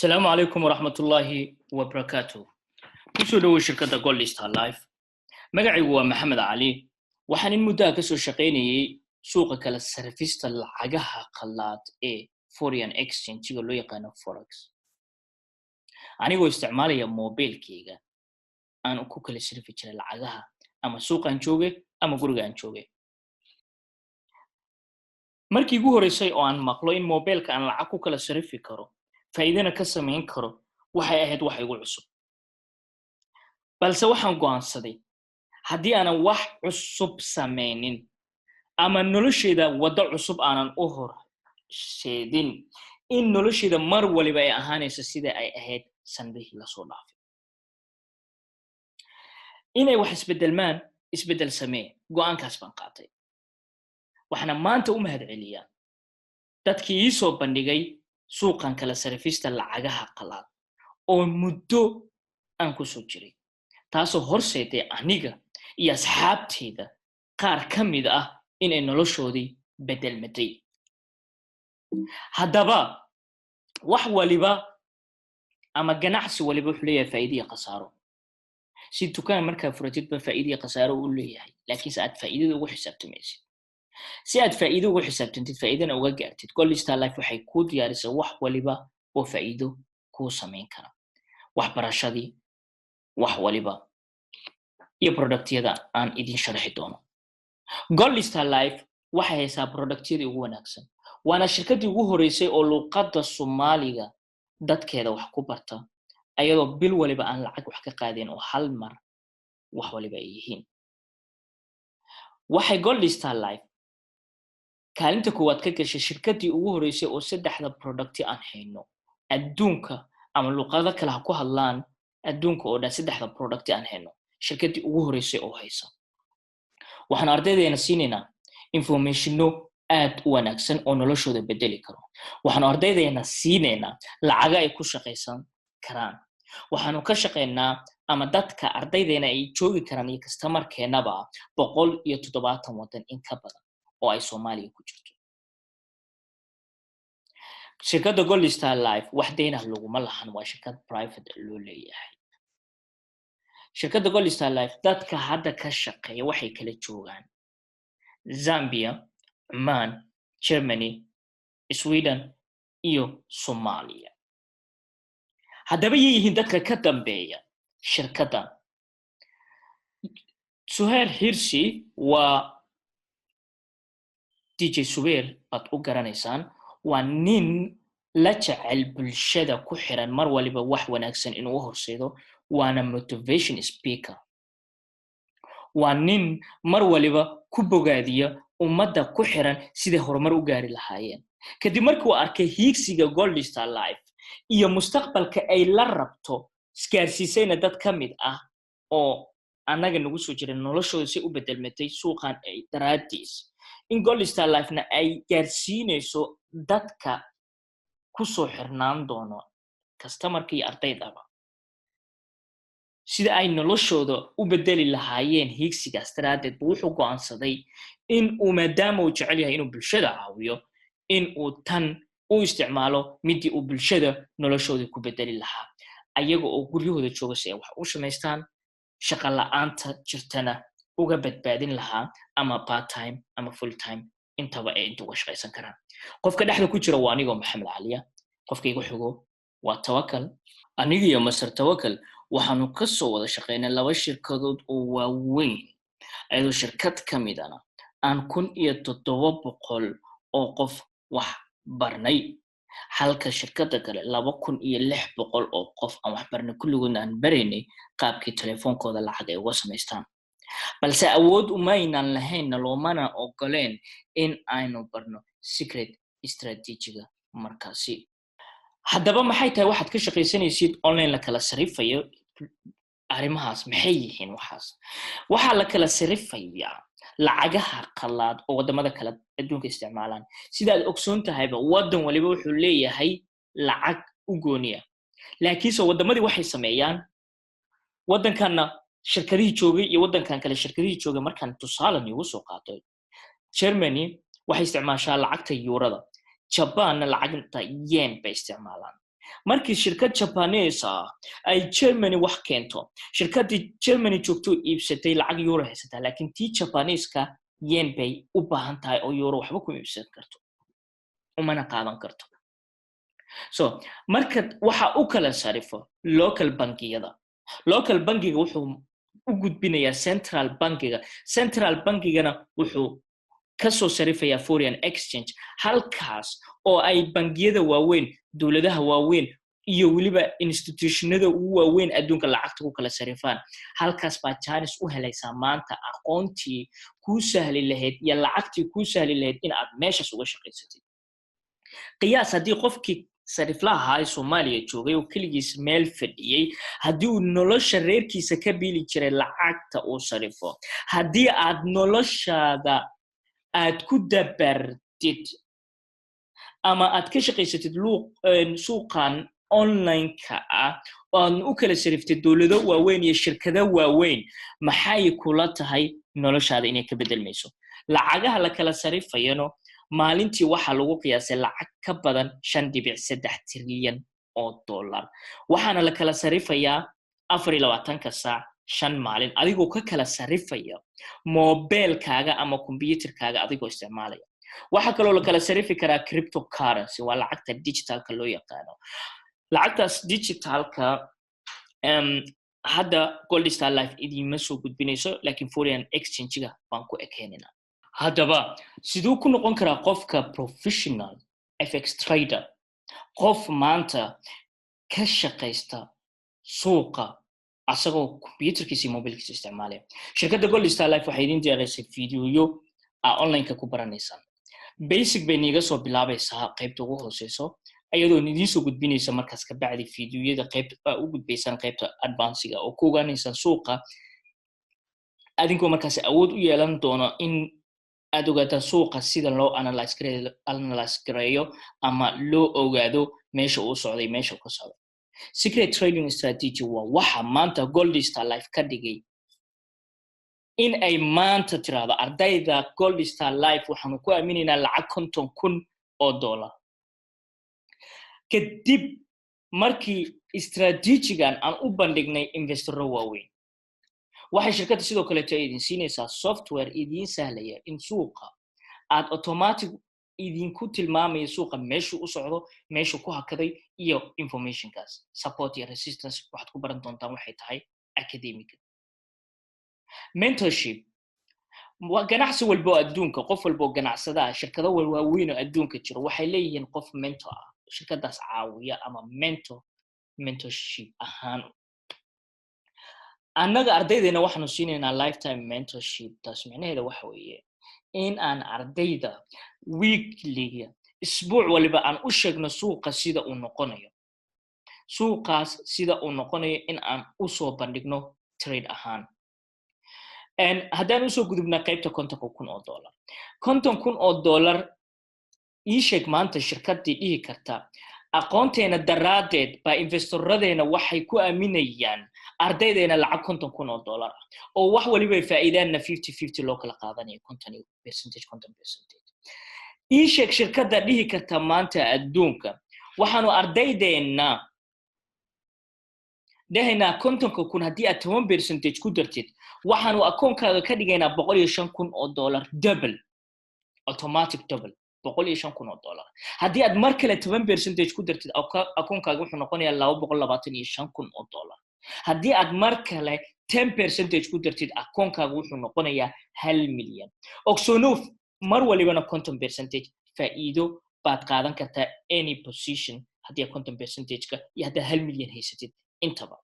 السلام عليكم ورحمة الله وبركاته. kusoo dhawow shirkadda Gold Star Life. Magacaygu waa Maxamed Cali. Waxaan in muddo ka soo shaqaynayay suuqa kala sarifista lacagaha qalaad ee foreign exchange-ga loo yaqaan forex. Anigoo isticmaalaya mobilkayga aan ku kala sarifi jiray lacagaha ama suuqan joogay ama gurigaan joogay. Markii ugu horeysay oo aan maqlo in mobilka aan lacag ku kala sarifi karo, faa'iidana ka samayn karo, waxay ahayd wax igu cusub. balse waxaan go'aansaday haddii aanan wax cusub samaynin ama noloshayda wada cusub aanan u horseedin in noloshayda mar waliba ay ahaanayso sida ay ahayd sanadihii la soo dhaafay. inay wax isbedel samee go'aankaas baan qaatay. waxaana maanta u mahadceliyaa dadkii ii soo bandhigay suuqan kala sarifista lacagaha qalaad oo muddo aan ku soo jiray, taasoo horseeday aniga iyo asxaabteyda qaar ka mid ah inay noloshoodii bedelmatay. haddaba wax waliba ama ganacsi waliba wuxuu leeyahay faa'iido iyo khasaaro. si dukaan markaa furatid ba faa'iido iyo khasaaro uu leeyahay, laakiin aad faa'iidada ugu xisaabtamaysid. si aad faa'iido ugu xisaabtantid faa'iidana uga gaartid, Gold Star Life waxay kuu diyaarisaa wax waliba oo faa'iido kuu samayn kara. waxbarashadii, wax waliba iyo productyada aan idin sharxi doono. Gold Star Life waxay haysaa productyada ugu wanaagsan. waana shirkaddii ugu horeysay oo luqadda Soomaaliga dadkeeda wax ku barta, ayadoo bil waliba aan lacag wax ka qaadeen oo hal mar wax waliba ay yihiin. waxay Gold Star Life kaalinta koowaad ka gashay shirkaddii ugu horeysay oo saddexda producty aan hayno adduunka ama luqado kale ha ku hadlaan adduunka oo dhan saddexda producty aan hayno shirkaddii ugu horeysay oo haysa. waxaan ardaydeena siinaynaa informationo aad u wanaagsan oo noloshooda bedeli karo. waxaan ardaydeena siinaynaa lacaga ay ku shaqaysan karaan. waxaanu ka shaqaynaa ama dadka ardaydeena ay joogi karaan iyo customer-keenaba 170 wadan in ka badan oo ay Soomaaliya ku jirto. shirkadda Gold Star Life wax deyn ah laguma lahan, waa shirkad private loo leeyahay. shirkadda Gold Star Life dadka hadda ka shaqeeya waxay kala joogaan Zambia, Oman, Germany, Sweden iyo Soomaaliya. haddaba yihiin dadka ka dambeeya shirkaddan. Suhail Hirsi waa DJ Suhail baad u garanaysaan. waa nin la jecel bulshada ku xiran mar waliba wax wanaagsan inuu horseedo. waana motivation speaker. waa nin mar waliba ku bogaadiya ummadda ku xiran sidii horumar u gaari lahaayeen. kadib markii uu arkay hiigsiga Gold Star Life iyo mustaqbalka ay la rabto isgaarsiisayna dad ka mid ah oo annaga nagu soo jiray noloshooda si u bedelmatay suuqan ay daraadiis, in Gold Star Life-na ay gaarsiinayso dadka ku soo xirnaan doono customer-ka iyo ardaydaba sida ay noloshooda u bedeli lahaayeen hiigsigaas daraadeed. wuxuu go'aansaday in uu maadaama uu jecel yahay inuu bulshada caawiyo in uu tan u isticmaalo midii uu bulshada noloshooda ku bedeli lahaa, ayaga oo guryahooda jooga si ay wax u samaystaan, shaqo la'aanta jirtana uga badbaadin lahaa, ama part time ama full time intaba ay inta uga shaqaysan karaan. qofka dhexda ku jira waa anigoo Maxamed Caliya. qofka igu xigo waa Tawakal. aniga iyo Masar Tawakal waxaanu ka soo wada shaqaynay 2 shirkadood oo waaweyn, ayadoo shirkad ka midana aan 1700 oo qof wax barnay, halka shirkadda kale 2600 oo qof aan wax barnay, kulligoodna aan baraynay qaabkii telefoonkooda lacag ay uga samaystaan. balse awood umaynan lahayn loomana ogoleen in aynu barno secret strategy-ga markaasi. haddaba maxay tahay waxaad ka shaqaysanaysid online la kala sarifayo? arrimahaas maxay yihiin? waxaa la kala sarifayaa lacagaha qalaad oo wadamada kala adduunka isticmaalaan. sidaad ogsoon tahayba wadan waliba wuxuu leeyahay lacag u gooniya, laakiinse wadamadii waxay sameeyaan wadankanna shirkadihii joogay iyo wadankan kale shirkadihii joogay. markaan tusaale ugu soo qaato, Germany waxay isticmaashaa lacagta Eurada, Japanna lacagta yen bay isticmaalaan. markii shirkad Japanese ay Germany wax keento shirkadii Germany joogto iibsatay lacag euro haysata laakiin tii Japanese-ka yen bay u baahan tahay oo euro waxba ku iibsan karto umana qaadan karto so marka waxa u kala sarifo local bankiga wuxuu u gudbinayaa central bankigana wuxuu kasoo sarifaya foreign exchange halkaas oo ay bangiyada waaweyn dawladaha waaweyn iyo waliba institutionada ugu waaweyn adduunka lacagta ku kala sarifaan halkaas baa chance u helaysaa maanta aqoontii ku sahli lahayd iyo lacagtii ku sahli lahayd in aad meeshaas uga shaqaysatid qiyaas haddii qofkii sariflaha ay Soomaaliya joogay oo kaligiis meel fadhiyay haddii uu nolosha reerkiisa ka biili jiray lacagta uu sarifo haddii aad noloshaada aad ku dabartid ama aad ka shaqaysatid suuqan online-ka oo aad u kala sariftid dawlado waaweyn iyo shirkado waaweyn maxay kula tahay noloshaada inay ka bedelmayso lacagaha la kala sarifayano maalintii waxa lagu qiyaasay lacag ka badan 5.3 trilyan oo dollar waxaana la kala sarifayaa 24 saac 5 maalin adigoo ka kala sarifaya mobilkaaga ama computerkaaga adigoo isticmaalaya waxa kale oo la kala sarifi karaa cryptocurrency waa lacagta digitalka loo yaqaano lacagtaas digitalka hadda Gold Star Life idima soo gudbinayso laakiin foreign exchange-ga baan ku ekeenina haddaba sidoo ku noqon karaa qofka professional FX trader qof maanta ka shaqaysta suuqa asagoo computerkiisa iyo mobilkiisa isticmaalaya shirkadda Gold Star Life waxay idin diyaarisay fiidiyoyo online-ka ku baranaysaan basic bay niga soo bilaabaysaa qaybta ugu hooseyso ayadoo idin soo gudbinaysa markaas ka bacdi fiidiyoyada qaybta u gudbaysan qaybta advance-ga oo ku ogaanaysan suuqa adinkoo markaas awood u yeelan doono in aad ogaataan suuqa sida loo analyze gareeyo ama loo ogaado meesha uu socday meesha uu ka socday secret trading strategy waa waxa maanta Gold Star Life ka dhigay in ay maanta tiraado ardayda Gold Star Life waxaanu ku aaminaynaa lacag $50,000 kadib markii strategigan aan u bandhignay investorro waaweyn waxay shirkadda sidoo kale idin siinaysaa software idin sahlaya in suuqa aad automatic idinku tilmaamaya suuqa meesha u socdo meesha ku hakaday iyo informationkaas support iyo resistance waxaad ku baran doontaan waxay tahay academic mentorship waa ganacsi walba adduunka qof walba ganacsada shirkado waaweyn oo adduunka jiro waxay leeyihiin qof mentor shirkadaas caawiya ama mentorship ahaan annaga ardaydeena waxaanu siinaynaa lifetime mentorship taas macnaheedu waxa weeye in aan ardayda weekly isbuuc waliba aan u sheegno suuqa sida uu noqonayo suuqaas sida uu noqonayo in aan u soo bandhigno trade ahaan haddaan usoo gudubna qaybta $50,000 $50,000 ii sheeg maanta shirkaddii dhihi karta aqoonteena daraadeed baa investoradeena waxay ku aaminayaan ardaydeena lacag $50,000 oo wax waliba faa'iidaana 50-50 loo kala qaadanayo 50%. ii sheeg shirkadda dhihi karta maanta adduunka waxaanu ardaydeena dhahaynaa $50,000 haddii aad 10% ku dartid waxaanu akoonkaaga ka dhigaynaa $105,000 double automatic double $105,000 haddii aad mar kale 10% ku dartid akoonkaaga wuxuu noqonayaa $225,000 haddii aad mar kale 10% ku dartid akoonkaaga wuxuu noqonayaa $1 milyan ogsoonow mar walibana 50% faa'iido baad qaadan kartaa any position haddii 50%ka iyo haddii $1 milyan haysatid intaba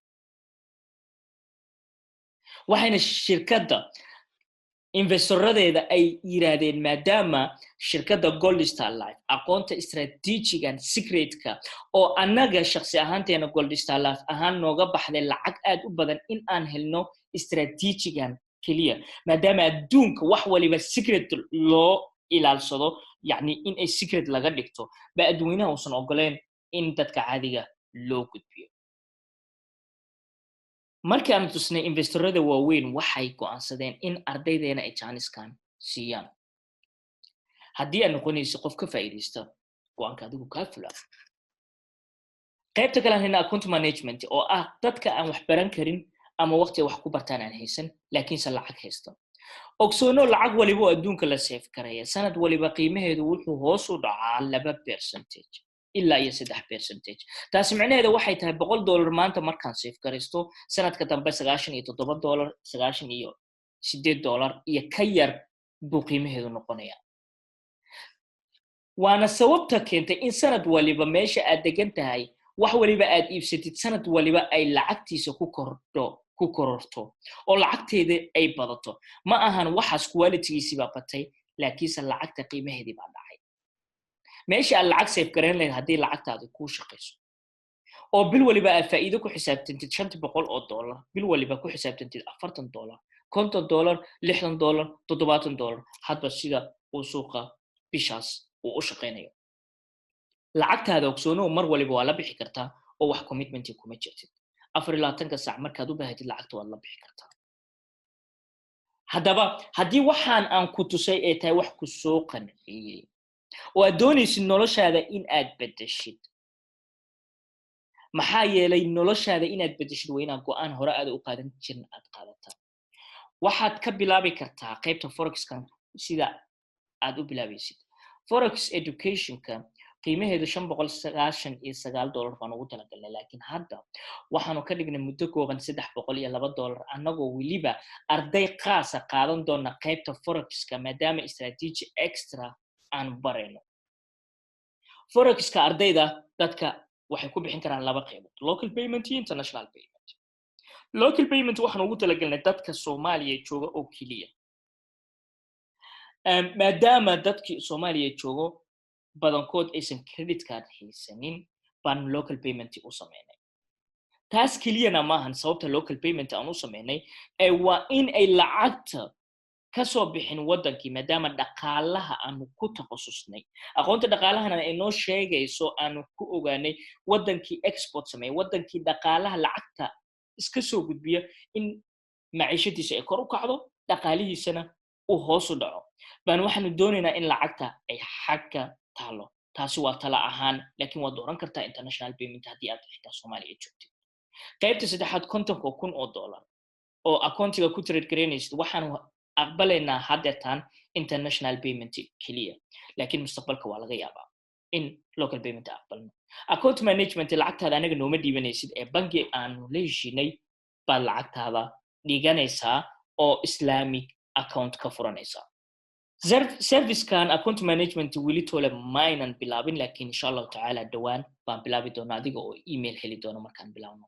waxayna shirkadda investoradeeda ay yiraahdeen maadaama shirkadda Gold Star Life aqoonta strategigan secretka oo annaga shakhsi ahaanteena Gold Star Life ahaan nooga baxday lacag aad u badan in aan helno strategigan kaliya maadaama adduunka wax waliba secret loo ilaalsado yani in ay secret laga dhigto ba adduunyada uusan ogoleen in dadka caadiga loo gudbiyo markii aan tusnay investorada waaweyn waxay go'aansadeen in ardaydeena ay jaaniskan siiyaan haddii aan noqonayso qof ka faa'iideysta go'aanka adigu ka fula qaybta kale hina account management oo ah dadka aan wax baran karin ama waqti wax ku bartaan aan haysan laakiin se lacag haysto ogsoono lacag waliba oo adduunka la save karaya sanad waliba qiimaheedu wuxuu hoos u dhacaa 2% ilaa iyo 3%. taasi macnaheedu waxay tahay $100 maanta markaan save garaysto sanadka dambe $97, $98 iyo ka yar buu qiimaheedu noqonaya. waana sababta keentay in sanad waliba meesha aad degan tahay wax waliba aad iibsatid sanad waliba ay lacagtiisa ku kororto oo lacagteeda ay badato ma ahan waxaas quality-giisa baa batay laakiinse lacagta qiimaheedii baa dhacay meesha aad lacag save garan lahayd haddii lacagtaadu kuu shaqayso oo bil waliba aad faa'iido ku xisaabtantid $500 bil waliba ku xisaabtantid $40 $50 $60 $70 hadba sida uu suuqa bishaas uu u shaqeynayo lacagtaada ogsoono mar waliba waa la bixi kartaa oo wax commitment kuma jirtid 24 saac markaad u baahatid lacagta waad la bixi kartaa haddaba haddii waxaan aan ku tusay ee tahay wax ku soo qanciyey oo aad doonaysid noloshaada in aad bedeshid maxaa yeelay noloshaada inaad bedeshid waa inaad go'aan hore aad u qaadan jirin aad qaadataa waxaad ka bilaabi kartaa qaybta forex-kan sida aad u bilaabaysid forex education-ka qiimaheedu $599 baan ugu talagalnay laakiin hadda waxaanu ka dhignay muddo kooban $302 annagoo weliba arday qaasa qaadan doona qaybta forex-ka maadaama strategy extra aan barayno forex-ka ardayda dadka waxay ku bixin karaan laba qaybood local payment iyo international payment local payment waxaan ugu talagalnay dadka Soomaaliya jooga oo kaliya maadaama dadkii Soomaaliya joogo badankood aysan credit card haysanin baan local payment u sameynay taas keliyana maahan sababta local payment aan u sameynay ee waa in ay lacagta ka soo bixin wadankii maadaama dhaqaalaha aanu ku takhasusnay aqoonta dhaqaalahana ay noo sheegayso aanu ku ogaanay wadankii export sameeyay wadankii dhaqaalaha lacagta iska soo gudbiya in maciishadiisa ay kor u kacdo dhaqaalihiisana uu hoos u dhaco baan waxaanu doonaynaa in lacagta ay xagga taalo taasi waa tala ahaan laakiin waad dooran kartaa international payment haddii aad xitaa Soomaaliya joogtid qaybta saddexaad $50,000 oo akoontiga ku trade gareynaysid waxaanu aqbalaynaa haddeetan international payment kaliya laakiin mustaqbalka waa laga yaabaa in local payment aqbalno account management lacagtaada anaga nooma dhiibanaysid ee bangi aanu la heshiinay baad lacagtaada dhiganaysaa oo islamic account ka furanaysaa service-kan account management weli tole maynan bilaabin laakiin insha Allah taala dhawaan baan bilaabi doonaa adiga oo email heli doono markaan bilaabno